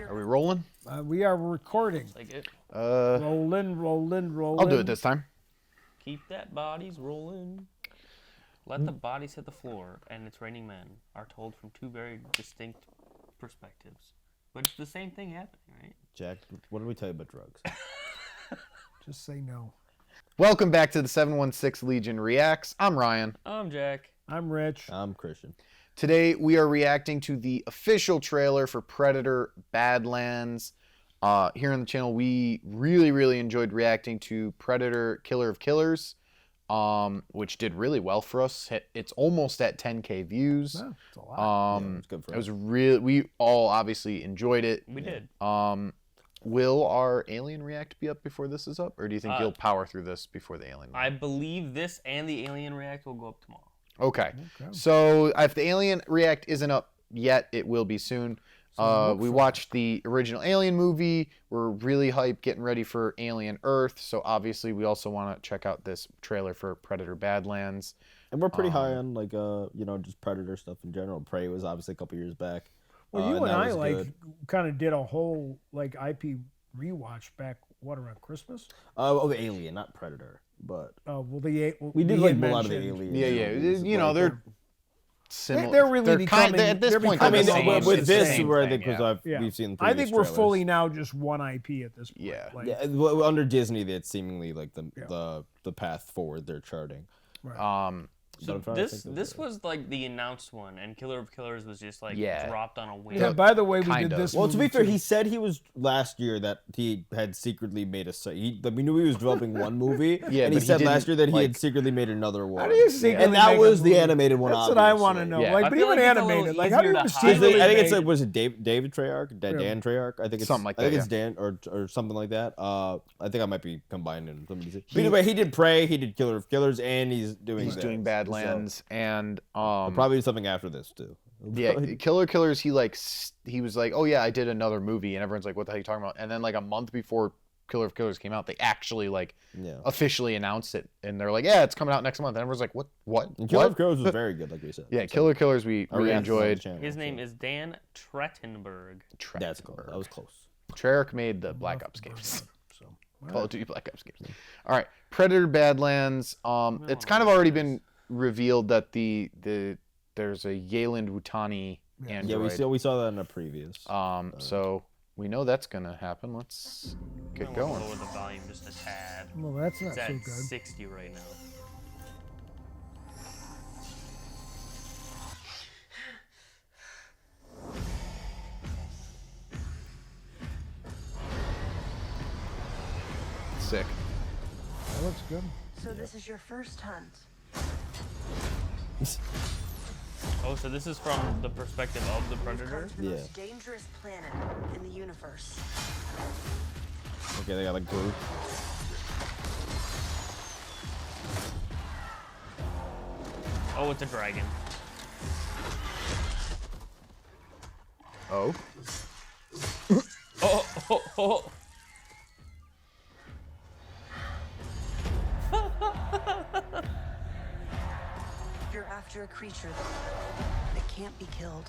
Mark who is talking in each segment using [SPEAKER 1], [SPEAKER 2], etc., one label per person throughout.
[SPEAKER 1] Are we rolling?
[SPEAKER 2] We are recording.
[SPEAKER 3] Like it.
[SPEAKER 2] Rolling.
[SPEAKER 1] I'll do it this time.
[SPEAKER 3] Keep that bodies rolling. Let the bodies hit the floor, and it's raining men, are told from two very distinct perspectives. But it's the same thing happening, right?
[SPEAKER 4] Jack, what did we tell you about drugs?
[SPEAKER 2] Just say no.
[SPEAKER 1] Welcome back to the 716 Legion Reacts. I'm Ryan.
[SPEAKER 3] I'm Jack.
[SPEAKER 2] I'm Rich.
[SPEAKER 4] I'm Christian.
[SPEAKER 1] Today we are reacting to the official trailer for Predator Badlands. Here on the channel, we really enjoyed reacting to Predator Killer of Killers, which did really well for us. It's almost at 10K views.
[SPEAKER 2] Oh, it's a lot.
[SPEAKER 4] Yeah, it's good for
[SPEAKER 1] It
[SPEAKER 4] us.
[SPEAKER 1] was we all obviously enjoyed it.
[SPEAKER 3] We did.
[SPEAKER 1] Will our Alien React be up before this is up, or do you think you'll power through this before the Alien?
[SPEAKER 3] I believe this and the Alien React will go up tomorrow.
[SPEAKER 1] Okay. So if the Alien React isn't up yet, it will be soon. We watched the original Alien movie. We're really hyped, getting ready for Alien Earth. So obviously, we also want to check out this trailer for Predator Badlands.
[SPEAKER 4] And we're pretty high on just Predator stuff in general. Prey was obviously a couple years back.
[SPEAKER 2] Well, you and
[SPEAKER 4] that
[SPEAKER 2] I
[SPEAKER 4] was good.
[SPEAKER 2] kind of did a whole IP rewatch back around Christmas.
[SPEAKER 4] The Alien, not Predator, but
[SPEAKER 2] We
[SPEAKER 4] did like a lot of the Alien.
[SPEAKER 1] Yeah. They're similar.
[SPEAKER 2] They're really becoming
[SPEAKER 1] at this point.
[SPEAKER 4] I
[SPEAKER 1] they're
[SPEAKER 4] mean,
[SPEAKER 1] the same-
[SPEAKER 4] with
[SPEAKER 1] it's the
[SPEAKER 4] this,
[SPEAKER 1] same
[SPEAKER 4] where I
[SPEAKER 1] thing,
[SPEAKER 4] think we've seen.
[SPEAKER 2] I think we're
[SPEAKER 4] previous
[SPEAKER 2] fully
[SPEAKER 4] trailers.
[SPEAKER 2] now just one IP at this point.
[SPEAKER 1] Yeah.
[SPEAKER 4] Well, under Disney, that's seemingly like the path forward they're charting.
[SPEAKER 2] Right.
[SPEAKER 3] So this was like the announced one, and Killer of Killers was just like dropped on a whim.
[SPEAKER 2] Yeah. By the way, we
[SPEAKER 1] Kind
[SPEAKER 2] did
[SPEAKER 1] of.
[SPEAKER 2] this.
[SPEAKER 4] Well, to be
[SPEAKER 2] movie
[SPEAKER 4] fair,
[SPEAKER 2] too.
[SPEAKER 4] he said he was last year that he had secretly made we knew he was developing one movie,
[SPEAKER 1] Yeah,
[SPEAKER 4] and
[SPEAKER 1] but
[SPEAKER 4] he said
[SPEAKER 1] he
[SPEAKER 4] last year
[SPEAKER 1] didn't,
[SPEAKER 4] that he had secretly made another one.
[SPEAKER 2] How do you secretly
[SPEAKER 4] And that
[SPEAKER 2] make a
[SPEAKER 4] was the
[SPEAKER 2] movie?
[SPEAKER 4] animated one.
[SPEAKER 2] That's what I want to
[SPEAKER 4] obviously.
[SPEAKER 2] know.
[SPEAKER 3] Yeah.
[SPEAKER 2] Like,
[SPEAKER 3] I
[SPEAKER 2] but
[SPEAKER 3] feel
[SPEAKER 2] even
[SPEAKER 3] like it's a
[SPEAKER 2] animated,
[SPEAKER 3] little
[SPEAKER 2] like, how do you
[SPEAKER 3] easier to hide.
[SPEAKER 2] secretly
[SPEAKER 4] I think
[SPEAKER 2] make-
[SPEAKER 4] it's was it David Treyarch, Dan Treyarch? I think it's
[SPEAKER 1] Something like
[SPEAKER 4] I think
[SPEAKER 1] that,
[SPEAKER 4] it's Dan or something like that. I think I might be combining them. Either way, he did Prey, he did Killer of Killers, and he's doing
[SPEAKER 1] Badlands, and
[SPEAKER 4] probably something after this too.
[SPEAKER 1] yeah, Killer Killers. He was like, oh yeah, I did another movie, and everyone's like, what the hell are you talking about? And then like a month before Killer of Killers came out, they actually officially announced it, and they're like, yeah, it's coming out next month. And everyone's like, what?
[SPEAKER 4] And Killer of Killers was very good, like we said.
[SPEAKER 1] Yeah, Killer Killers we really enjoyed.
[SPEAKER 3] His name is Dan Trachtenberg.
[SPEAKER 4] That's cool. That was close.
[SPEAKER 1] Treyarch made the Black Ops games. Call of Duty Black Ops games. All right, Predator Badlands. It's kind of already been revealed that there's a waylan utani android.
[SPEAKER 4] Yeah, we saw that in a previous.
[SPEAKER 1] So we know that's gonna happen. Let's get going.
[SPEAKER 3] Lower the volume just a tad.
[SPEAKER 2] Well, that's not
[SPEAKER 3] It's
[SPEAKER 2] so
[SPEAKER 3] at
[SPEAKER 2] good.
[SPEAKER 3] 60 right now.
[SPEAKER 1] Sick.
[SPEAKER 2] That looks good.
[SPEAKER 5] So this is your first hunt.
[SPEAKER 3] Oh, so this is from the perspective of the Predator?
[SPEAKER 5] To the most dangerous planet in the universe.
[SPEAKER 4] Okay, they got like glue.
[SPEAKER 3] Oh, it's a dragon.
[SPEAKER 1] Oh.
[SPEAKER 3] Oh.
[SPEAKER 5] You're after a creature that can't be killed.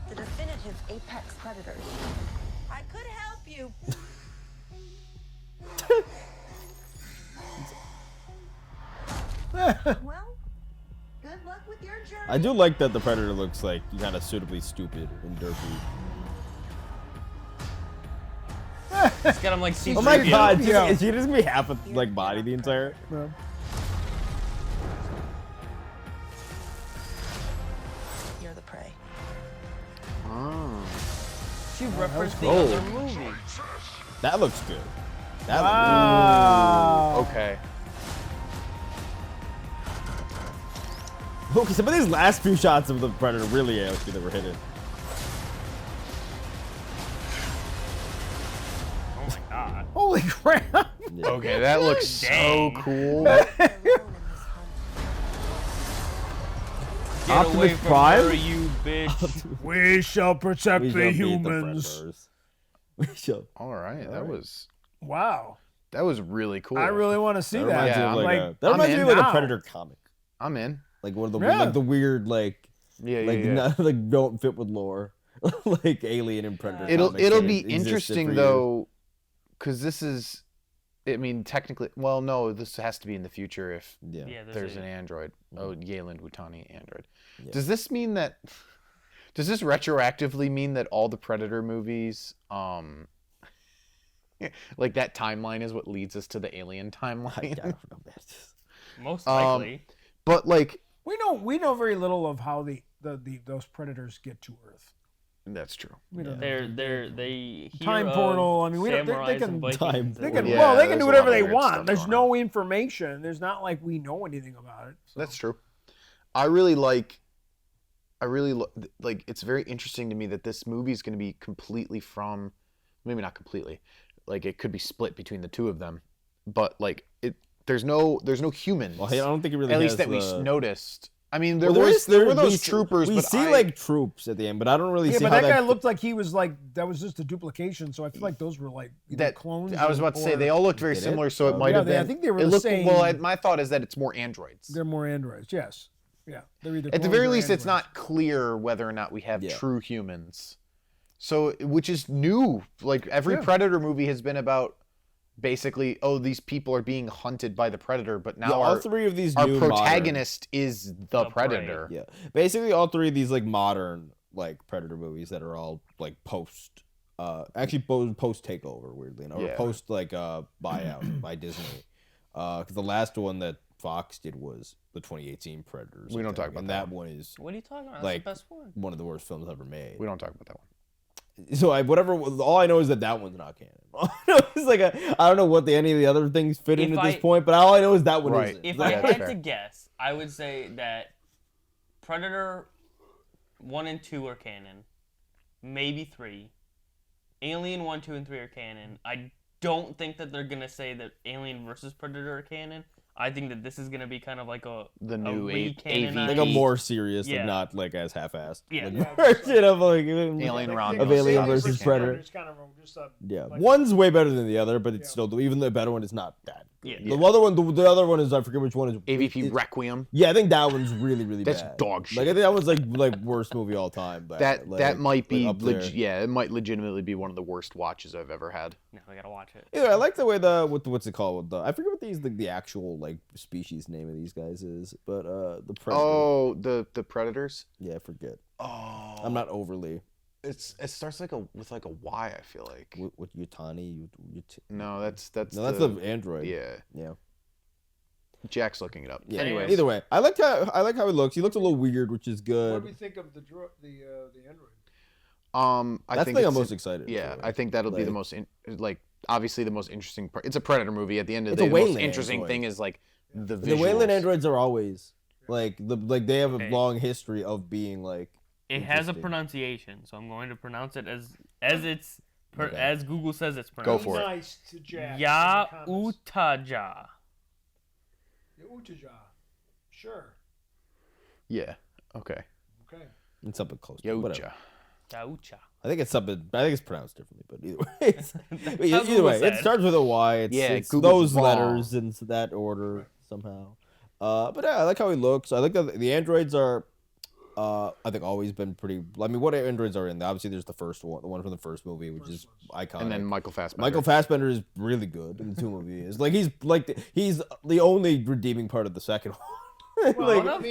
[SPEAKER 5] The definitive apex predator. I could help you. Well, good luck with your journey.
[SPEAKER 4] I do like that the Predator looks like kind of suitably stupid and derpy.
[SPEAKER 3] It's got him like CGI.
[SPEAKER 4] Oh my god,
[SPEAKER 2] Yeah.
[SPEAKER 4] is he just gonna be half a body the entire?
[SPEAKER 2] Yeah.
[SPEAKER 5] You're the prey.
[SPEAKER 1] Oh.
[SPEAKER 3] She referenced the
[SPEAKER 4] cool.
[SPEAKER 3] other movie.
[SPEAKER 4] That looks good. That
[SPEAKER 2] Wow.
[SPEAKER 1] Okay.
[SPEAKER 4] Okay, some of these last few shots of the Predator really asked me that were hidden.
[SPEAKER 3] Oh my god.
[SPEAKER 2] Holy crap.
[SPEAKER 4] Yeah.
[SPEAKER 1] Okay, that looks so
[SPEAKER 3] Dang.
[SPEAKER 1] cool.
[SPEAKER 5] You're alone in this hunt.
[SPEAKER 3] Get
[SPEAKER 4] Optimus
[SPEAKER 3] away from
[SPEAKER 4] Prime?
[SPEAKER 3] her, you bitch.
[SPEAKER 2] We shall protect
[SPEAKER 4] We shall
[SPEAKER 2] the
[SPEAKER 4] beat
[SPEAKER 2] humans.
[SPEAKER 4] Predators. We shall.
[SPEAKER 1] All right, that was
[SPEAKER 2] Wow.
[SPEAKER 1] really cool.
[SPEAKER 2] I really want to see
[SPEAKER 4] That
[SPEAKER 2] that.
[SPEAKER 4] reminds me of like,
[SPEAKER 2] like,
[SPEAKER 4] a, that reminds
[SPEAKER 1] I'm
[SPEAKER 4] me
[SPEAKER 1] in
[SPEAKER 4] of like
[SPEAKER 2] now.
[SPEAKER 4] a Predator comic.
[SPEAKER 1] I'm in.
[SPEAKER 4] Like one of the
[SPEAKER 2] Yeah.
[SPEAKER 4] like the weird like
[SPEAKER 1] Yeah,
[SPEAKER 4] like
[SPEAKER 1] yeah.
[SPEAKER 4] not, like don't fit with lore. like Alien and Predator.
[SPEAKER 1] It'll
[SPEAKER 4] comics
[SPEAKER 1] it'll
[SPEAKER 4] that
[SPEAKER 1] be
[SPEAKER 4] existed
[SPEAKER 1] interesting
[SPEAKER 4] for years.
[SPEAKER 1] though, because this is, I mean, technically, well, no, this has to be in the future if
[SPEAKER 4] Yeah.
[SPEAKER 3] Yeah,
[SPEAKER 1] there's an android. Oh, Yayland Utani android.
[SPEAKER 4] Yeah.
[SPEAKER 1] Does this mean that? Does this retroactively mean that all the Predator movies, like that timeline, is what leads us to the Alien
[SPEAKER 4] I
[SPEAKER 1] timeline?
[SPEAKER 4] don't know, man.
[SPEAKER 3] Most likely.
[SPEAKER 1] But like,
[SPEAKER 2] We know very little of how those predators get to Earth.
[SPEAKER 1] that's true.
[SPEAKER 2] We don't know.
[SPEAKER 3] They hear
[SPEAKER 2] Time
[SPEAKER 3] of
[SPEAKER 2] portal, I mean, we don't- they
[SPEAKER 3] samurais
[SPEAKER 2] can-
[SPEAKER 3] and Vikings
[SPEAKER 4] Time
[SPEAKER 3] and
[SPEAKER 2] They can
[SPEAKER 1] Yeah,
[SPEAKER 2] well, they can
[SPEAKER 1] there's
[SPEAKER 2] do
[SPEAKER 1] a
[SPEAKER 2] whatever
[SPEAKER 1] lot of
[SPEAKER 2] they
[SPEAKER 1] weird
[SPEAKER 2] want.
[SPEAKER 1] stuff
[SPEAKER 2] There's
[SPEAKER 1] going
[SPEAKER 2] no information. There's not like we know anything about it. So.
[SPEAKER 1] That's true. I really like. Like. It's very interesting to me that this movie is going to be completely from, maybe not completely, like it could be split between the two of them, but like it. There's no humans.
[SPEAKER 4] Well, hey, I don't think it really
[SPEAKER 1] at
[SPEAKER 4] has
[SPEAKER 1] least that we
[SPEAKER 4] the...
[SPEAKER 1] noticed. I mean,
[SPEAKER 4] Well,
[SPEAKER 1] there were
[SPEAKER 4] we
[SPEAKER 1] those
[SPEAKER 4] see-
[SPEAKER 1] troopers,
[SPEAKER 4] We
[SPEAKER 1] but
[SPEAKER 4] see
[SPEAKER 1] I,
[SPEAKER 4] like troops at the end, but I don't really
[SPEAKER 2] Yeah,
[SPEAKER 4] see
[SPEAKER 2] but
[SPEAKER 4] how
[SPEAKER 2] that guy looked like he was like that was just a duplication. So I feel like those were like either
[SPEAKER 1] that
[SPEAKER 2] clones.
[SPEAKER 1] I was about to say they all looked very
[SPEAKER 4] Did it?
[SPEAKER 1] similar, so it
[SPEAKER 4] Oh.
[SPEAKER 1] might
[SPEAKER 2] Yeah,
[SPEAKER 1] have
[SPEAKER 2] I
[SPEAKER 1] been.
[SPEAKER 2] think they were
[SPEAKER 1] it
[SPEAKER 2] the
[SPEAKER 1] looked,
[SPEAKER 2] same.
[SPEAKER 1] Well, my thought is that it's more androids.
[SPEAKER 2] They're more androids. Yes. Yeah. They're either
[SPEAKER 1] At the
[SPEAKER 2] clones
[SPEAKER 1] very
[SPEAKER 2] or
[SPEAKER 1] least, it's
[SPEAKER 2] androids.
[SPEAKER 1] not clear whether or not we have
[SPEAKER 4] Yeah.
[SPEAKER 1] true humans. So, which is new. Like every
[SPEAKER 2] Yeah.
[SPEAKER 1] Predator movie has been about basically, oh, these people are being hunted by the Predator, but now
[SPEAKER 4] Yeah, all
[SPEAKER 1] our
[SPEAKER 4] three of these
[SPEAKER 1] our
[SPEAKER 4] new
[SPEAKER 1] protagonist is the
[SPEAKER 3] The prey.
[SPEAKER 1] Predator.
[SPEAKER 4] Yeah, basically all three of these like modern like Predator movies that are all like post takeover, weirdly enough, or
[SPEAKER 1] Yeah.
[SPEAKER 4] post like buyout by Disney. Because the last one that Fox did was the 2018 Predators.
[SPEAKER 1] We
[SPEAKER 4] I
[SPEAKER 1] don't talk
[SPEAKER 4] think,
[SPEAKER 1] about
[SPEAKER 4] and
[SPEAKER 1] that
[SPEAKER 4] that one is
[SPEAKER 3] What are you talking about? That's
[SPEAKER 4] like-
[SPEAKER 3] the best one.
[SPEAKER 4] one of the worst films ever made.
[SPEAKER 1] We don't talk about that one.
[SPEAKER 4] So all I know is that one's not canon. All I know is like I don't know what any of the other things fit in
[SPEAKER 3] If
[SPEAKER 4] at this
[SPEAKER 3] I-
[SPEAKER 4] point, but all I know is that one
[SPEAKER 1] Right.
[SPEAKER 4] isn't.
[SPEAKER 3] If
[SPEAKER 1] Yeah,
[SPEAKER 3] I
[SPEAKER 1] that's
[SPEAKER 3] had
[SPEAKER 1] fair.
[SPEAKER 3] to guess, I would say that Predator 1 and 2 are canon. Maybe 3. Alien 1, 2, and 3 are canon. I don't think that they're going to say that Alien versus Predator are canon. I think that this is going to be kind of like
[SPEAKER 1] The new
[SPEAKER 3] recanonized-
[SPEAKER 4] like a more serious,
[SPEAKER 3] Yeah.
[SPEAKER 4] like not like as half-assed.
[SPEAKER 3] Yeah.
[SPEAKER 4] like,
[SPEAKER 2] Yeah,
[SPEAKER 4] version of like
[SPEAKER 1] Alien Romulus.
[SPEAKER 4] Of Alien versus Predator.
[SPEAKER 2] It's kind of just a,
[SPEAKER 4] Yeah,
[SPEAKER 2] like-
[SPEAKER 4] one's way better than the other, but it's
[SPEAKER 2] Yeah.
[SPEAKER 4] still even the better one is not bad.
[SPEAKER 3] Yeah.
[SPEAKER 4] The other one, the other one is I forget which one is.
[SPEAKER 1] AVP
[SPEAKER 4] it-
[SPEAKER 1] Requiem.
[SPEAKER 4] Yeah, I think that one's really
[SPEAKER 1] That's
[SPEAKER 4] bad.
[SPEAKER 1] dog
[SPEAKER 4] Like
[SPEAKER 1] shit.
[SPEAKER 4] I think that one's like worst movie all time.
[SPEAKER 1] That
[SPEAKER 4] like,
[SPEAKER 1] might be
[SPEAKER 4] up there.
[SPEAKER 1] yeah, it might legitimately be one of the worst watches I've ever had.
[SPEAKER 3] No, I got to watch it.
[SPEAKER 4] Either I like the way what's it called? I forget what the actual like species name of these guys is, but the predator.
[SPEAKER 1] Oh, the Predators.
[SPEAKER 4] Yeah, I forget.
[SPEAKER 1] Oh,
[SPEAKER 4] I'm not overly
[SPEAKER 1] it starts with like a Y. I feel like.
[SPEAKER 4] with Utani.
[SPEAKER 1] No, that's
[SPEAKER 4] No, that's the android.
[SPEAKER 1] yeah.
[SPEAKER 4] Yeah.
[SPEAKER 1] Jack's looking it up.
[SPEAKER 4] Yeah.
[SPEAKER 1] Anyways,
[SPEAKER 4] Either way, I like how he looks. He looks a little weird, which is
[SPEAKER 2] What
[SPEAKER 4] good.
[SPEAKER 2] do we think of the android?
[SPEAKER 1] I
[SPEAKER 4] That's
[SPEAKER 1] think
[SPEAKER 4] the thing I'm
[SPEAKER 1] it's-
[SPEAKER 4] most excited.
[SPEAKER 1] Yeah,
[SPEAKER 4] for.
[SPEAKER 1] I think that'll be the
[SPEAKER 4] Like-
[SPEAKER 1] most like obviously the most interesting part. It's a Predator movie. At the end of
[SPEAKER 4] It's
[SPEAKER 1] the
[SPEAKER 4] a
[SPEAKER 1] day, the most
[SPEAKER 4] wayland
[SPEAKER 1] interesting
[SPEAKER 4] android.
[SPEAKER 1] thing is like the
[SPEAKER 4] The
[SPEAKER 1] visuals.
[SPEAKER 4] Wayland androids are always like they have a
[SPEAKER 3] Okay.
[SPEAKER 4] long history of being like.
[SPEAKER 3] It has a
[SPEAKER 4] Interesting.
[SPEAKER 3] pronunciation, so I'm going to pronounce it as
[SPEAKER 4] Okay.
[SPEAKER 3] as Google says it's
[SPEAKER 1] Go
[SPEAKER 3] pronounced.
[SPEAKER 1] for it.
[SPEAKER 2] Nice to Jack.
[SPEAKER 3] Yautaja.
[SPEAKER 2] Utaja. Sure.
[SPEAKER 1] Yeah. Okay.
[SPEAKER 2] Okay.
[SPEAKER 4] It's something close. To whatever.
[SPEAKER 1] Yoja.
[SPEAKER 3] Yaucha.
[SPEAKER 4] I think it's something. I think it's pronounced differently, but either way,
[SPEAKER 3] That's
[SPEAKER 4] either
[SPEAKER 3] what Google
[SPEAKER 4] way, it
[SPEAKER 3] said.
[SPEAKER 4] starts with a Y. It's,
[SPEAKER 1] Yeah,
[SPEAKER 4] it's
[SPEAKER 1] Google's
[SPEAKER 4] those
[SPEAKER 1] wrong.
[SPEAKER 4] letters in that order somehow. But yeah, I like how he looks. I like that the androids are. I think always been pretty. I mean, what androids are in there? Obviously, there's the first one, the one from the first movie, which is iconic.
[SPEAKER 1] And then Michael Fassbender.
[SPEAKER 4] Michael Fassbender is really good in the two movies. He's the only redeeming part of the second one.
[SPEAKER 3] One of-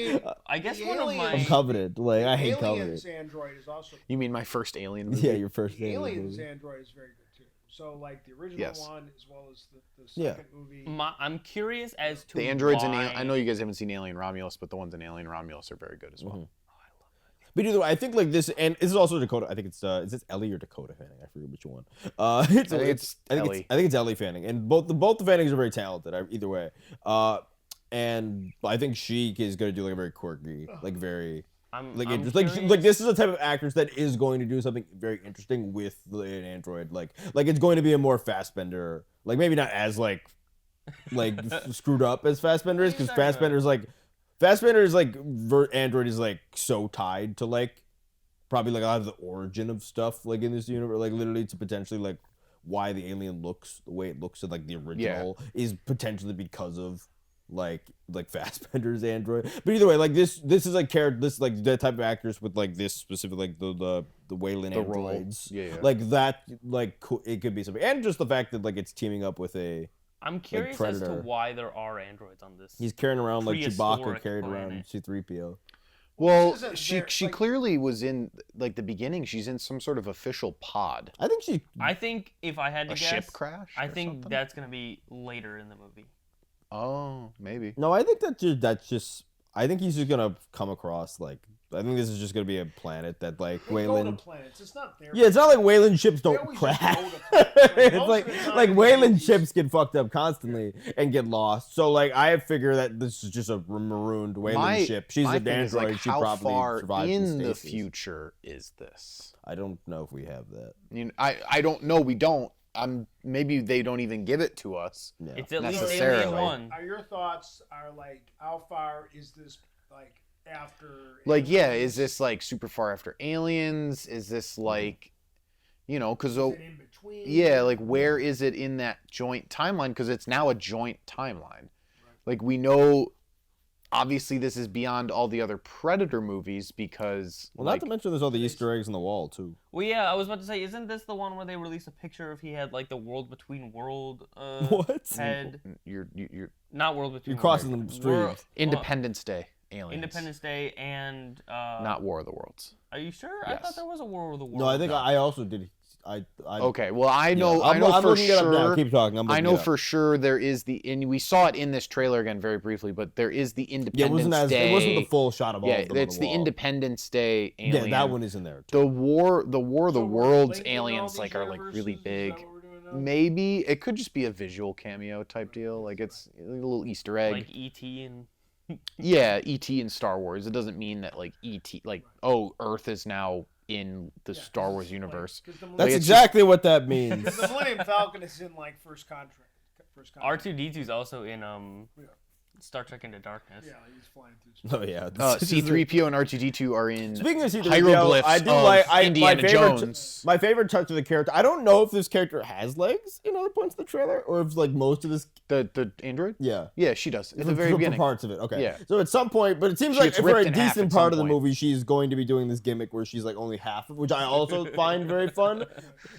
[SPEAKER 3] I guess
[SPEAKER 2] the
[SPEAKER 3] one of
[SPEAKER 2] aliens-
[SPEAKER 4] I'm
[SPEAKER 3] my
[SPEAKER 4] Covenant. Like I hate
[SPEAKER 2] Aliens
[SPEAKER 4] Covenant.
[SPEAKER 2] android is also.
[SPEAKER 1] You mean my first Alien movie?
[SPEAKER 4] Yeah, your first
[SPEAKER 2] The
[SPEAKER 4] Alien
[SPEAKER 2] Aliens
[SPEAKER 4] movie.
[SPEAKER 2] android is very good too. So like the original
[SPEAKER 1] Yes.
[SPEAKER 2] one as well as the
[SPEAKER 4] Yeah.
[SPEAKER 2] second movie.
[SPEAKER 3] I'm curious as to
[SPEAKER 1] The androids in
[SPEAKER 3] why...
[SPEAKER 1] I know you guys haven't seen Alien Romulus, but the ones in Alien Romulus are very good as well.
[SPEAKER 4] Mhm. But either way, I think like this, and this is also Dakota. I think it's is this Ellie or Dakota Fanning? I forget which one.
[SPEAKER 1] I think it's Ellie.
[SPEAKER 4] I think it's Ellie Fanning, and both the Fannings are very talented. Either way, and I think she is going to do like a very quirky, like very
[SPEAKER 3] I'm
[SPEAKER 4] interesting.
[SPEAKER 3] curious.
[SPEAKER 4] Like this is a type of actress that is going to do something very interesting with an android. Like it's going to be a more Fassbender, like maybe not as like screwed up as Fassbender is, because
[SPEAKER 3] What are you talking
[SPEAKER 4] Fassbender's like android is like so tied to like probably like a lot of the origin of stuff like in this universe, like literally to potentially like why the alien looks the way it looks in like the original is potentially because of like Fassbender's android. But either way, like this is like that type of actress with like this specific like the waylan
[SPEAKER 1] The role.
[SPEAKER 4] androids.
[SPEAKER 1] Yeah.
[SPEAKER 4] Like that, like it could be something, and just the fact that like it's teaming up with a.
[SPEAKER 3] I'm curious as to
[SPEAKER 4] Predator.
[SPEAKER 3] why there are androids on this.
[SPEAKER 4] He's carrying around like Chewbacca
[SPEAKER 3] Prehistoric
[SPEAKER 4] carried around
[SPEAKER 3] planet.
[SPEAKER 4] C-3PO.
[SPEAKER 1] Well,
[SPEAKER 2] This isn't
[SPEAKER 1] she
[SPEAKER 2] very-
[SPEAKER 1] she
[SPEAKER 2] like-
[SPEAKER 1] clearly was in like the beginning. She's in some sort of official pod.
[SPEAKER 4] I think she.
[SPEAKER 3] I think if I had to
[SPEAKER 1] A
[SPEAKER 3] guess,
[SPEAKER 1] ship crash.
[SPEAKER 3] I
[SPEAKER 1] or
[SPEAKER 3] think
[SPEAKER 1] something?
[SPEAKER 3] that's gonna be later in the movie.
[SPEAKER 1] Oh, maybe.
[SPEAKER 4] No, I think that's just. I think he's just gonna come across like. I think this is just gonna be a planet that like
[SPEAKER 2] They go to
[SPEAKER 4] Wayland.
[SPEAKER 2] planets. It's not their.
[SPEAKER 4] Yeah, it's not like Wayland ships
[SPEAKER 2] They
[SPEAKER 4] don't
[SPEAKER 2] always just
[SPEAKER 4] crash.
[SPEAKER 2] go to planets. Like,
[SPEAKER 4] It's
[SPEAKER 2] most
[SPEAKER 4] like
[SPEAKER 2] of the time
[SPEAKER 4] like
[SPEAKER 2] in
[SPEAKER 4] Wayland
[SPEAKER 2] movies-
[SPEAKER 4] ships get fucked up constantly and get lost. So like I figure that this is just a marooned Wayland ship. She's
[SPEAKER 1] my
[SPEAKER 4] an
[SPEAKER 1] thing is,
[SPEAKER 4] android.
[SPEAKER 1] like,
[SPEAKER 4] She
[SPEAKER 1] how
[SPEAKER 4] probably
[SPEAKER 1] far
[SPEAKER 4] survived
[SPEAKER 1] in the
[SPEAKER 4] stasis.
[SPEAKER 1] future is this?
[SPEAKER 4] I don't know if we have that.
[SPEAKER 1] You know, I don't know. We don't. Maybe they don't even give it to us.
[SPEAKER 4] Yeah.
[SPEAKER 3] It's at least
[SPEAKER 1] Necessarily.
[SPEAKER 3] Alien 1.
[SPEAKER 2] Are your thoughts are like how far is this like after?
[SPEAKER 1] Like, yeah,
[SPEAKER 2] Aliens?
[SPEAKER 1] is this like super far after Aliens? Is this like, you know, because
[SPEAKER 2] Is it in between?
[SPEAKER 1] yeah, like where is it in that joint timeline? Because it's now a joint timeline. Like we know, obviously this is beyond all the other Predator movies because
[SPEAKER 4] Well,
[SPEAKER 1] like,
[SPEAKER 4] not to mention there's all the Easter eggs on the wall too.
[SPEAKER 3] Well, yeah, I was about to say, isn't this the one where they released a picture of he had like the world between world
[SPEAKER 4] What?
[SPEAKER 3] head?
[SPEAKER 1] you're
[SPEAKER 3] Not world between.
[SPEAKER 4] You're crossing
[SPEAKER 3] world.
[SPEAKER 4] the streams.
[SPEAKER 1] Independence Day aliens.
[SPEAKER 3] Independence Day and
[SPEAKER 1] Not War of the Worlds.
[SPEAKER 3] Are you sure? I
[SPEAKER 1] Yes.
[SPEAKER 3] thought there was a War of the World.
[SPEAKER 4] No, I think I also did. I
[SPEAKER 1] Okay, well I know
[SPEAKER 4] yeah,
[SPEAKER 1] I know
[SPEAKER 4] I'm
[SPEAKER 1] for
[SPEAKER 4] looking it up now.
[SPEAKER 1] sure.
[SPEAKER 4] Keep talking. I'm
[SPEAKER 1] I
[SPEAKER 4] looking
[SPEAKER 1] know
[SPEAKER 4] it up.
[SPEAKER 1] for sure there is and we saw it in this trailer again very briefly, but there is the
[SPEAKER 4] Yeah,
[SPEAKER 1] Independence Day.
[SPEAKER 4] it wasn't the full shot of all
[SPEAKER 1] yeah,
[SPEAKER 4] of them on
[SPEAKER 1] it's the
[SPEAKER 4] wall.
[SPEAKER 1] Independence Day alien.
[SPEAKER 4] Yeah, that one is in there. Too.
[SPEAKER 1] The War of the
[SPEAKER 2] So we're
[SPEAKER 1] Worlds
[SPEAKER 2] linking all
[SPEAKER 1] aliens
[SPEAKER 2] these
[SPEAKER 1] like are like really
[SPEAKER 2] universes? Is
[SPEAKER 1] big.
[SPEAKER 2] that what we're doing now?
[SPEAKER 1] Maybe it could just be a visual cameo type deal. Like it's a little Easter egg.
[SPEAKER 3] like E.T. and
[SPEAKER 1] Yeah, ET and Star Wars. It doesn't mean that like ET, like oh, Earth is now in the
[SPEAKER 2] Yeah,
[SPEAKER 1] Star
[SPEAKER 2] 'cause
[SPEAKER 1] Wars
[SPEAKER 2] it's
[SPEAKER 1] universe.
[SPEAKER 2] Like, 'cause the
[SPEAKER 4] That's
[SPEAKER 2] Millennium-
[SPEAKER 1] it's
[SPEAKER 4] exactly what that means.
[SPEAKER 2] because the Millennium Falcon is in like first contract.
[SPEAKER 3] R2D2 is also in Star Trek Into Darkness.
[SPEAKER 2] Yeah, he's flying through.
[SPEAKER 4] Oh yeah.
[SPEAKER 1] C-3PO and R2D2 are in
[SPEAKER 4] Speaking of C-3PO,
[SPEAKER 1] hieroglyphs
[SPEAKER 4] I do
[SPEAKER 1] of
[SPEAKER 4] like
[SPEAKER 1] Indiana Jones.
[SPEAKER 4] My favorite touch of the character. I don't know if this character has legs in other points of the trailer, or if like most of this.
[SPEAKER 1] The android?
[SPEAKER 4] Yeah.
[SPEAKER 1] Yeah, she does. At the
[SPEAKER 4] For-
[SPEAKER 1] very
[SPEAKER 4] for
[SPEAKER 1] beginning.
[SPEAKER 4] parts of it. Okay.
[SPEAKER 1] Yeah.
[SPEAKER 4] So at some point, but it seems
[SPEAKER 1] She
[SPEAKER 4] like
[SPEAKER 1] gets
[SPEAKER 4] for a
[SPEAKER 1] ripped in half
[SPEAKER 4] decent
[SPEAKER 1] at
[SPEAKER 4] part
[SPEAKER 1] some
[SPEAKER 4] of the
[SPEAKER 1] point.
[SPEAKER 4] movie, she's going to be doing this gimmick where she's like only half of, which I also find very fun.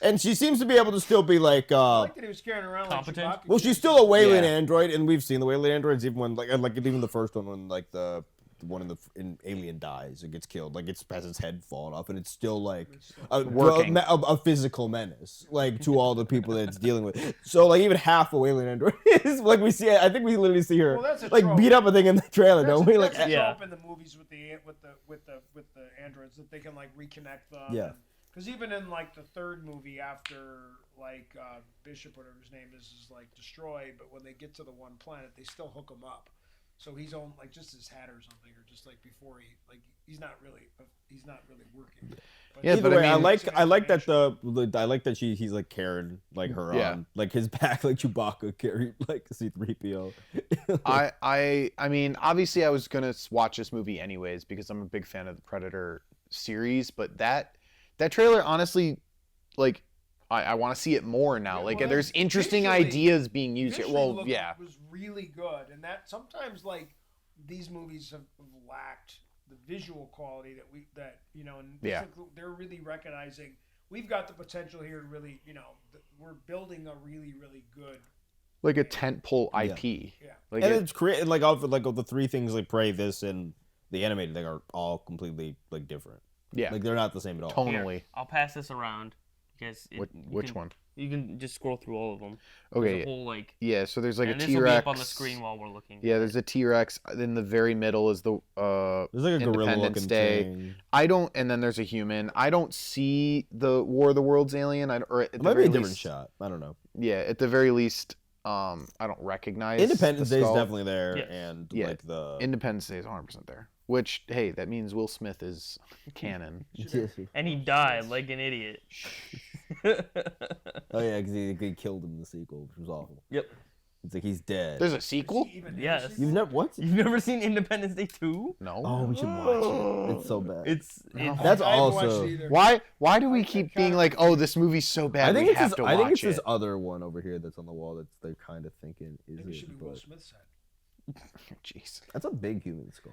[SPEAKER 4] And she seems to be able to still be like.
[SPEAKER 2] I like that he was carrying around
[SPEAKER 3] Competent.
[SPEAKER 2] like Chewbacca.
[SPEAKER 4] Well, she's still a Wayland
[SPEAKER 1] Yeah.
[SPEAKER 4] android, and we've seen the Wayland androids even when like even the first one when like the one in Alien dies, it gets killed, like it's has its head fallen off, and it's still like
[SPEAKER 1] Working.
[SPEAKER 4] a physical menace, like to all the people that it's dealing with. So like even half a Wayland android is like we see. I think we literally see her
[SPEAKER 2] Well, that's a
[SPEAKER 4] like
[SPEAKER 2] trope.
[SPEAKER 4] beat up a thing in the trailer, don't we? Like
[SPEAKER 2] That's a
[SPEAKER 3] yeah.
[SPEAKER 2] trope in the movies with the androids that they can like reconnect them.
[SPEAKER 4] Yeah.
[SPEAKER 2] Because even in like the third movie after like Bishop, whatever his name is like destroyed, but when they get to the one planet, they still hook him up. So he's on like just his hat or something, or just like before he's not really working. But
[SPEAKER 1] Yeah,
[SPEAKER 4] either
[SPEAKER 1] but I
[SPEAKER 4] way, I
[SPEAKER 1] mean-
[SPEAKER 4] like
[SPEAKER 2] Some
[SPEAKER 4] I like that
[SPEAKER 2] information.
[SPEAKER 4] I like that he's like carrying like her
[SPEAKER 1] Yeah.
[SPEAKER 4] on like his back like Chewbacca carried like C-3PO.
[SPEAKER 1] I mean, obviously I was gonna watch this movie anyways because I'm a big fan of the Predator series, but that trailer honestly, like, I want to see it more now.
[SPEAKER 2] Yeah,
[SPEAKER 1] like,
[SPEAKER 2] well,
[SPEAKER 1] there's interesting
[SPEAKER 2] visually-
[SPEAKER 1] ideas being used here.
[SPEAKER 2] Visually
[SPEAKER 1] Well,
[SPEAKER 2] looked-
[SPEAKER 1] yeah,
[SPEAKER 2] was really good, and that sometimes like these movies have lacked the visual quality that you know, and
[SPEAKER 1] Yeah.
[SPEAKER 2] they're really recognizing we've got the potential here to really, you know, we're building a really good.
[SPEAKER 1] like a tentpole IP.
[SPEAKER 2] Yeah.
[SPEAKER 1] Like
[SPEAKER 4] And
[SPEAKER 1] it-
[SPEAKER 4] it's created of the three things like Prey, this, and the animated thing are all completely like different.
[SPEAKER 1] yeah,
[SPEAKER 4] Like they're not the same at all.
[SPEAKER 1] tonally.
[SPEAKER 3] Here, I'll pass this around because
[SPEAKER 1] Which one?
[SPEAKER 3] You can just scroll through all of them.
[SPEAKER 1] Okay,
[SPEAKER 3] There's a whole like.
[SPEAKER 1] yeah. So there's like
[SPEAKER 3] and
[SPEAKER 1] a
[SPEAKER 3] this will be
[SPEAKER 1] T-Rex
[SPEAKER 3] up on the screen while we're looking.
[SPEAKER 1] Yeah, there's a T-Rex. In the very middle is the
[SPEAKER 4] There's like a gorilla
[SPEAKER 1] Independence
[SPEAKER 4] looking
[SPEAKER 1] Day.
[SPEAKER 4] thing.
[SPEAKER 1] I don't, and then there's a human. I don't see the War of the Worlds alien. Or at
[SPEAKER 4] It
[SPEAKER 1] the
[SPEAKER 4] might be
[SPEAKER 1] very
[SPEAKER 4] a different
[SPEAKER 1] least,
[SPEAKER 4] shot. I don't know.
[SPEAKER 1] Yeah, at the very least, I don't recognize.
[SPEAKER 4] Independence
[SPEAKER 1] the
[SPEAKER 4] Day is
[SPEAKER 1] skull.
[SPEAKER 4] definitely there,
[SPEAKER 3] Yes.
[SPEAKER 4] and
[SPEAKER 1] Yeah.
[SPEAKER 4] like the
[SPEAKER 1] Independence Day is 100% there. Which, hey, that means Will Smith is canon.
[SPEAKER 3] And he died like an idiot.
[SPEAKER 4] Oh yeah, because he killed him in the sequel, which was awful.
[SPEAKER 3] Yep.
[SPEAKER 4] It's like he's dead.
[SPEAKER 1] There's a sequel?
[SPEAKER 3] Yes.
[SPEAKER 4] You've never what?
[SPEAKER 3] You've never seen Independence Day 2?
[SPEAKER 1] No.
[SPEAKER 4] Oh, we should watch it. It's so bad. That's
[SPEAKER 2] I haven't watched
[SPEAKER 4] also.
[SPEAKER 2] it either.
[SPEAKER 1] Why do we keep being like, oh, this movie's so bad
[SPEAKER 4] I think
[SPEAKER 1] we
[SPEAKER 4] it's
[SPEAKER 1] have
[SPEAKER 4] this.
[SPEAKER 1] to
[SPEAKER 4] I think
[SPEAKER 1] watch
[SPEAKER 4] it's this
[SPEAKER 1] it?
[SPEAKER 4] other one over here that's on the wall that's they're kind of thinking is
[SPEAKER 2] Maybe it
[SPEAKER 4] it,
[SPEAKER 2] should be Will
[SPEAKER 4] but
[SPEAKER 2] Smith's head.
[SPEAKER 1] Jeez.
[SPEAKER 4] That's a big human skull.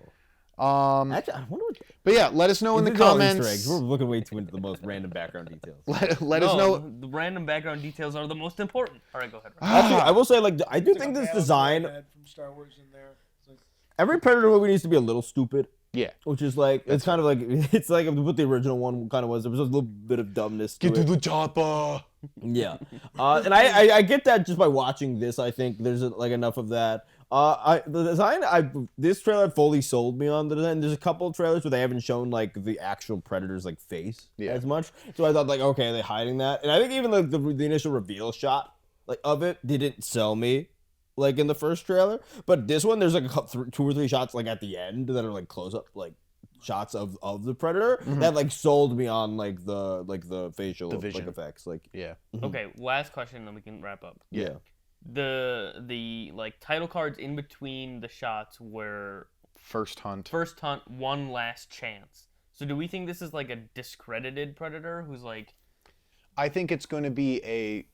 [SPEAKER 4] Actually, I wonder what.
[SPEAKER 1] But yeah, let us know in the
[SPEAKER 4] These are all Easter
[SPEAKER 1] comments.
[SPEAKER 4] eggs. We're looking way too into the most random background details.
[SPEAKER 1] Let us know.
[SPEAKER 3] The random background details are the most important. All right, go ahead.
[SPEAKER 4] Actually, I will say, like, I do
[SPEAKER 2] It's
[SPEAKER 4] think
[SPEAKER 2] like a
[SPEAKER 4] this
[SPEAKER 2] Battle
[SPEAKER 4] design.
[SPEAKER 2] Royale from Star Wars in there. It's like,
[SPEAKER 4] Every Predator movie needs to be a little stupid.
[SPEAKER 1] Yeah.
[SPEAKER 4] Which is like, it's kind of like, it's like what the original one kind of was. There was a little bit of dumbness to
[SPEAKER 1] Get to
[SPEAKER 4] it.
[SPEAKER 1] the chopper.
[SPEAKER 4] Yeah. And I get that just by watching this. I think there's like enough of that. The design, this trailer fully sold me on the design. There's a couple of trailers where they haven't shown like the actual Predator's like face as much. So I thought like, okay, are they hiding that? And I think even like the initial reveal shot like of it didn't sell me like in the first trailer. But this one, there's like two or three shots like at the end that are like close up like shots of the Predator that like sold me on like the facial like effects. Like
[SPEAKER 1] Yeah.
[SPEAKER 3] Okay, last question, then we can wrap up.
[SPEAKER 4] yeah.
[SPEAKER 3] The like title cards in between the shots were
[SPEAKER 1] First hunt.
[SPEAKER 3] one last chance. So do we think this is like a discredited Predator who's like?
[SPEAKER 1] I think it's going to be a,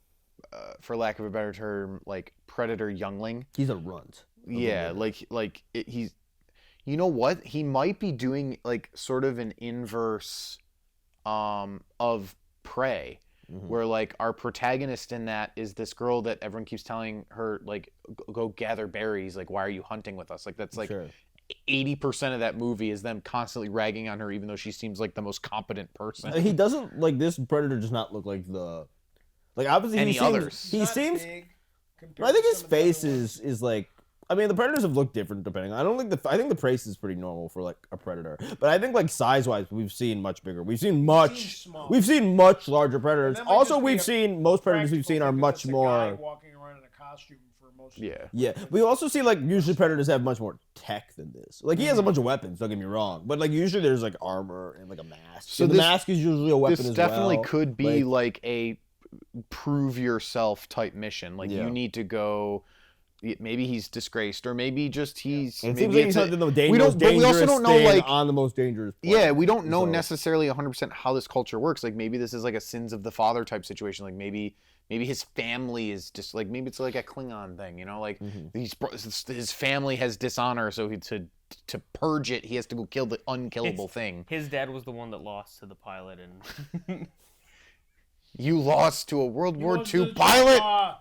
[SPEAKER 1] for lack of a better term, like Predator youngling.
[SPEAKER 4] He's a runt.
[SPEAKER 1] Yeah, he's. You know what? He might be doing like sort of an inverse, of Prey. Where like our protagonist in that is this girl that everyone keeps telling her like go gather berries, like why are you hunting with us? Like that's like 80% of that movie is them constantly ragging on her even though she seems like the most competent person.
[SPEAKER 4] He doesn't like this Predator does not look like the like obviously
[SPEAKER 1] Any
[SPEAKER 4] he seems,
[SPEAKER 1] others.
[SPEAKER 4] he
[SPEAKER 2] not
[SPEAKER 4] seems
[SPEAKER 2] big
[SPEAKER 4] I
[SPEAKER 2] compared
[SPEAKER 4] think
[SPEAKER 2] to
[SPEAKER 4] his
[SPEAKER 2] some of the other
[SPEAKER 4] face
[SPEAKER 2] ones.
[SPEAKER 4] is like I mean the Predators have looked different depending. I don't think I think the face is pretty normal for like a Predator. But I think like size wise we've seen much bigger. We've seen much larger Predators.
[SPEAKER 2] And that might
[SPEAKER 4] Also
[SPEAKER 2] just be
[SPEAKER 4] we've
[SPEAKER 2] a
[SPEAKER 4] seen most Predators we've seen are
[SPEAKER 2] practical
[SPEAKER 4] much
[SPEAKER 2] thing, because it's a guy
[SPEAKER 4] more
[SPEAKER 2] walking around in a costume for most.
[SPEAKER 1] Yeah.
[SPEAKER 4] yeah. We also see like usually Predators have much more tech than this. Like he has a bunch of weapons, don't get me wrong. But like usually there's like armor and like a mask.
[SPEAKER 1] So
[SPEAKER 4] So the mask is usually a weapon
[SPEAKER 1] This
[SPEAKER 4] as
[SPEAKER 1] definitely
[SPEAKER 4] well.
[SPEAKER 1] could be like a prove yourself type mission. Like you need to go. Maybe he's disgraced, or maybe just he's.
[SPEAKER 4] And it
[SPEAKER 1] maybe
[SPEAKER 4] seems like
[SPEAKER 1] it's
[SPEAKER 4] he's something the
[SPEAKER 1] we don't. But we also
[SPEAKER 4] dangerous
[SPEAKER 1] don't know
[SPEAKER 4] thing
[SPEAKER 1] like.
[SPEAKER 4] on the most dangerous.
[SPEAKER 1] Yeah,
[SPEAKER 4] planet.
[SPEAKER 1] we don't know
[SPEAKER 4] So-
[SPEAKER 1] necessarily 100% how this culture works. Like maybe this is like a sins of the father type situation. Like maybe his family is just like maybe it's like a Klingon thing, you know? Like his family has dishonor, so to purge it, he has to go kill the unkillable thing.
[SPEAKER 3] His dad was the one that lost to the pilot, and
[SPEAKER 1] You lost to a World War
[SPEAKER 2] was
[SPEAKER 1] II
[SPEAKER 2] the-
[SPEAKER 1] pilot.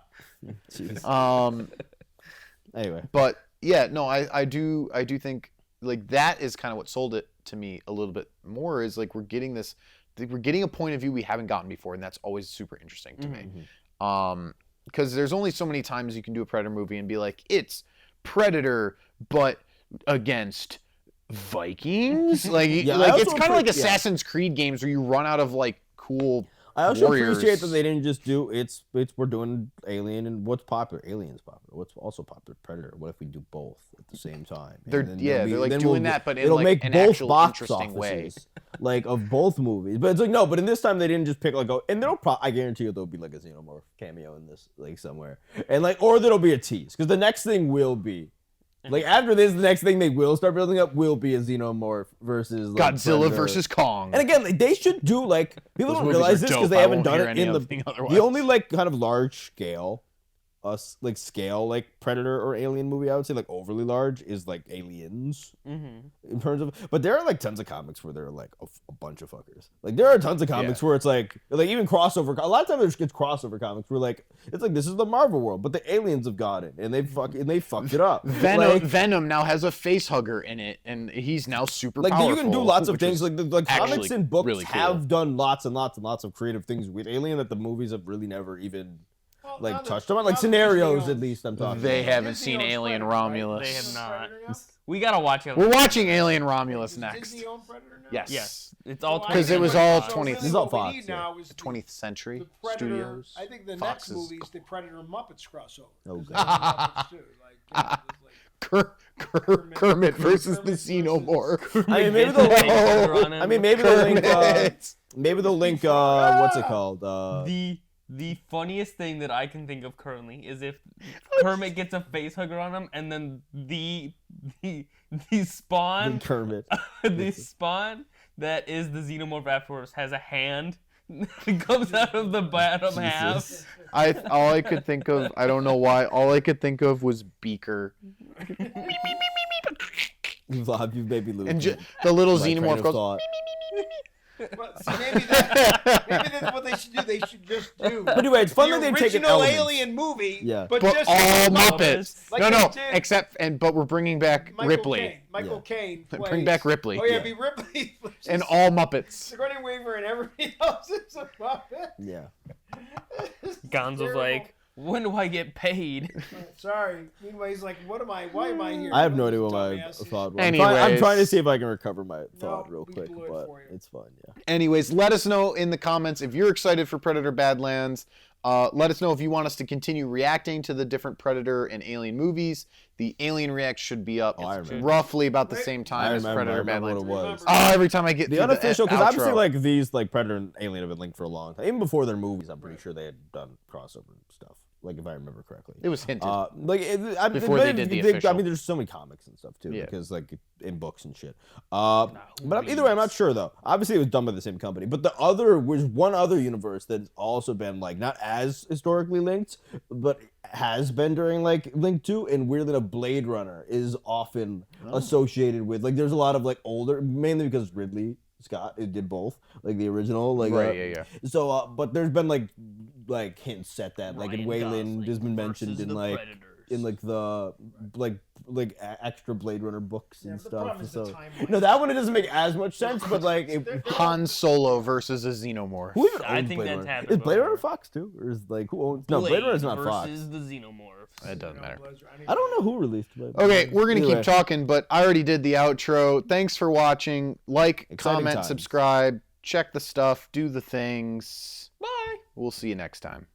[SPEAKER 4] Jeez. Anyway.
[SPEAKER 1] But yeah, no, I do think like that is kind of what sold it to me a little bit more is like we're getting a point of view we haven't gotten before, and that's always super interesting to me. Because there's only so many times you can do a Predator movie and be like, it's Predator, but against Vikings. Like,
[SPEAKER 4] Yeah, I
[SPEAKER 1] like it's
[SPEAKER 4] also
[SPEAKER 1] kind of like
[SPEAKER 4] appre- yeah.
[SPEAKER 1] Assassin's Creed games where you run out of like cool.
[SPEAKER 4] I also
[SPEAKER 1] warriors.
[SPEAKER 4] appreciate that they didn't just do it's we're doing Alien and what's popular. Alien's popular. What's also popular? Predator. What if we do both at the same time? And
[SPEAKER 1] They're
[SPEAKER 4] then
[SPEAKER 1] they're like
[SPEAKER 4] then
[SPEAKER 1] doing that, but in
[SPEAKER 4] it'll
[SPEAKER 1] like
[SPEAKER 4] make
[SPEAKER 1] an
[SPEAKER 4] both
[SPEAKER 1] actual
[SPEAKER 4] box
[SPEAKER 1] interesting way.
[SPEAKER 4] offices, like of both movies. But it's like no. But in this time they didn't just pick like and I guarantee you there'll be like a Xenomorph cameo in this like somewhere, and like or there'll be a tease because the next thing will be. Like after this, the next thing they will start building up will be a Xenomorph versus like,
[SPEAKER 1] Godzilla
[SPEAKER 4] Predator.
[SPEAKER 1] versus Kong.
[SPEAKER 4] And again, like, they should do like people
[SPEAKER 1] Those
[SPEAKER 4] don't
[SPEAKER 1] movies
[SPEAKER 4] realize
[SPEAKER 1] are
[SPEAKER 4] this because
[SPEAKER 1] dope.
[SPEAKER 4] they
[SPEAKER 1] I
[SPEAKER 4] haven't
[SPEAKER 1] won't
[SPEAKER 4] done
[SPEAKER 1] hear
[SPEAKER 4] it in
[SPEAKER 1] anything
[SPEAKER 4] the
[SPEAKER 1] otherwise.
[SPEAKER 4] only like kind of large scale, like scale like Predator or Alien movie I would say like overly large is like Aliens in terms of. But there are like tons of comics where there are like a bunch of fuckers. Like there are tons of comics where it's like even crossover. A lot of times there's just crossover comics where like it's like this is the Marvel world, but the aliens have got it and they fucked it up.
[SPEAKER 1] Venom now has a face hugger in it, and he's now super
[SPEAKER 4] Like
[SPEAKER 1] powerful.
[SPEAKER 4] you can do lots of
[SPEAKER 1] which
[SPEAKER 4] things.
[SPEAKER 1] is
[SPEAKER 4] Like comics
[SPEAKER 1] actually
[SPEAKER 4] and books
[SPEAKER 1] really cool.
[SPEAKER 4] have done lots and lots and lots of creative things with Alien that the movies have really never even
[SPEAKER 2] Well,
[SPEAKER 4] like
[SPEAKER 2] now that-
[SPEAKER 4] touched on.
[SPEAKER 2] now
[SPEAKER 4] Like
[SPEAKER 2] that
[SPEAKER 4] scenarios
[SPEAKER 2] Disney
[SPEAKER 4] at least. I'm talking.
[SPEAKER 1] They
[SPEAKER 4] about.
[SPEAKER 1] haven't
[SPEAKER 2] Disney
[SPEAKER 1] seen
[SPEAKER 2] owns
[SPEAKER 1] Alien
[SPEAKER 2] Predator, right?
[SPEAKER 1] Romulus.
[SPEAKER 3] they have
[SPEAKER 2] Owns
[SPEAKER 3] not.
[SPEAKER 2] Predator now?
[SPEAKER 3] We gotta watch it.
[SPEAKER 1] We're watching Alien Romulus
[SPEAKER 2] Does
[SPEAKER 1] next.
[SPEAKER 2] Disney own Predator now?
[SPEAKER 1] Yes.
[SPEAKER 3] Yes, it's all
[SPEAKER 2] Well, I
[SPEAKER 1] 'Cause it
[SPEAKER 2] think
[SPEAKER 1] was
[SPEAKER 2] what-
[SPEAKER 1] all
[SPEAKER 2] so
[SPEAKER 1] 20th
[SPEAKER 2] really
[SPEAKER 4] This is all
[SPEAKER 2] what we
[SPEAKER 4] Fox,
[SPEAKER 2] need
[SPEAKER 4] yeah.
[SPEAKER 2] now is
[SPEAKER 1] 20th Century
[SPEAKER 2] the Predator.
[SPEAKER 1] Studios.
[SPEAKER 2] I think the
[SPEAKER 1] Fox
[SPEAKER 2] next
[SPEAKER 1] is-
[SPEAKER 2] movie is the Predator Muppets crossover.
[SPEAKER 1] Oh,
[SPEAKER 2] 'Cause they have Muppets too. Like, you know, there's, like,
[SPEAKER 1] Kermit versus
[SPEAKER 2] Kermit
[SPEAKER 1] the
[SPEAKER 2] versus-
[SPEAKER 1] Xenomorph.
[SPEAKER 4] I mean, maybe
[SPEAKER 3] Gets a face
[SPEAKER 4] they'll.
[SPEAKER 3] hugger on him.
[SPEAKER 4] I mean, maybe they'll link.
[SPEAKER 1] Kermit.
[SPEAKER 4] Maybe they'll link. What's it called?
[SPEAKER 3] The funniest thing that I can think of currently is if Kermit gets a face hugger on him, and then the spawn
[SPEAKER 4] Kermit.
[SPEAKER 3] the spawn that is the Xenomorph afterwards has a hand comes out of the bottom half.
[SPEAKER 1] All I could think of, I don't know why, all I could think of was Beaker.
[SPEAKER 4] You've made me lose.
[SPEAKER 1] And the little
[SPEAKER 4] my train
[SPEAKER 1] xenomorph
[SPEAKER 4] of
[SPEAKER 1] goes,
[SPEAKER 4] thought.
[SPEAKER 2] Well, see, maybe that's what they should do. They should just do
[SPEAKER 4] But anyway, it's fun
[SPEAKER 2] the
[SPEAKER 4] that they've taken
[SPEAKER 2] original
[SPEAKER 4] elements.
[SPEAKER 2] Alien movie,
[SPEAKER 4] Yeah.
[SPEAKER 2] but
[SPEAKER 1] but
[SPEAKER 2] just
[SPEAKER 1] all
[SPEAKER 3] Muppets.
[SPEAKER 1] Muppets.
[SPEAKER 2] Like
[SPEAKER 1] No,
[SPEAKER 2] they
[SPEAKER 1] no,
[SPEAKER 2] did
[SPEAKER 1] but we're bringing back Ripley.
[SPEAKER 2] Caine. Michael Caine.
[SPEAKER 1] Bring
[SPEAKER 2] plays-
[SPEAKER 1] back Ripley.
[SPEAKER 2] Oh yeah,
[SPEAKER 4] Yeah.
[SPEAKER 2] be Ripley.
[SPEAKER 1] And all Muppets.
[SPEAKER 2] Sigourney Weaver and everybody else is a Muppet.
[SPEAKER 4] Yeah.
[SPEAKER 3] Gonzo's
[SPEAKER 2] Terrible.
[SPEAKER 3] like, when do I get paid?
[SPEAKER 2] Sorry. Meanwhile, he's like, "What am I? Why am I here?"
[SPEAKER 4] I have no idea what my
[SPEAKER 2] Dumbass.
[SPEAKER 4] thought was.
[SPEAKER 1] Anyways.
[SPEAKER 4] I'm trying to see if I can recover my thought
[SPEAKER 2] No,
[SPEAKER 4] real
[SPEAKER 2] we
[SPEAKER 4] quick,
[SPEAKER 2] blew it
[SPEAKER 4] but
[SPEAKER 2] for you.
[SPEAKER 4] it's fun. Yeah.
[SPEAKER 1] Anyways, let us know in the comments if you're excited for Predator Badlands. Let us know if you want us to continue reacting to the different Predator and Alien movies. The Alien React should be up
[SPEAKER 4] I remember.
[SPEAKER 1] roughly about the
[SPEAKER 2] Right.
[SPEAKER 1] same
[SPEAKER 4] I
[SPEAKER 1] time as
[SPEAKER 4] remember
[SPEAKER 1] Predator
[SPEAKER 4] what
[SPEAKER 1] Badlands.
[SPEAKER 4] it was.
[SPEAKER 1] Oh, every time I get
[SPEAKER 4] The
[SPEAKER 1] through
[SPEAKER 4] unofficial, because obviously,
[SPEAKER 1] outro.
[SPEAKER 4] like these, like Predator and Alien have been linked for a long time. Even before their movies, I'm pretty sure they had done crossover stuff. Like if I remember correctly.
[SPEAKER 1] It was hinted.
[SPEAKER 4] Before
[SPEAKER 1] they did the official.
[SPEAKER 4] I mean, there's so many comics and stuff too,
[SPEAKER 1] Yeah.
[SPEAKER 4] because like in books and shit. But either way, I'm not sure though. Obviously, it was done by the same company. But the other was one other universe that's also been like not as historically linked, but has been during like linked to, and weirdly enough, Blade Runner is often associated with. Like, there's a lot of like older, mainly because Ridley Scott did both, like the original, like
[SPEAKER 1] Right, yeah.
[SPEAKER 4] So, but there's been like hints at that, like in
[SPEAKER 3] Ryan
[SPEAKER 4] Wayland
[SPEAKER 3] Gosling
[SPEAKER 4] has been mentioned
[SPEAKER 3] versus
[SPEAKER 4] in
[SPEAKER 3] the
[SPEAKER 4] like
[SPEAKER 3] Predators.
[SPEAKER 4] in like the extra Blade Runner books
[SPEAKER 2] Yeah,
[SPEAKER 4] and
[SPEAKER 2] but the
[SPEAKER 4] stuff.
[SPEAKER 2] problem is the
[SPEAKER 4] So
[SPEAKER 2] timeline.
[SPEAKER 4] no, that one it doesn't make as much sense, but like
[SPEAKER 1] Han Solo versus a xenomorph.
[SPEAKER 4] who even
[SPEAKER 3] I
[SPEAKER 4] owns
[SPEAKER 3] think
[SPEAKER 4] Blade
[SPEAKER 3] that's
[SPEAKER 4] Runner?
[SPEAKER 3] happened
[SPEAKER 4] Is Blade Runner
[SPEAKER 3] before.
[SPEAKER 4] Fox too, or is like who owns? No, Blade Runner's not Fox.
[SPEAKER 3] versus the Xenomorphs.
[SPEAKER 1] It doesn't matter.
[SPEAKER 4] I don't know who released Blade.
[SPEAKER 1] Okay,
[SPEAKER 4] Runner.
[SPEAKER 1] we're gonna
[SPEAKER 4] Anyway.
[SPEAKER 1] keep talking, but I already did the outro. Thanks for watching. Like,
[SPEAKER 4] Exciting
[SPEAKER 1] comment,
[SPEAKER 4] times.
[SPEAKER 1] subscribe, check the stuff, do the things.
[SPEAKER 3] Bye.
[SPEAKER 1] We'll see you next time.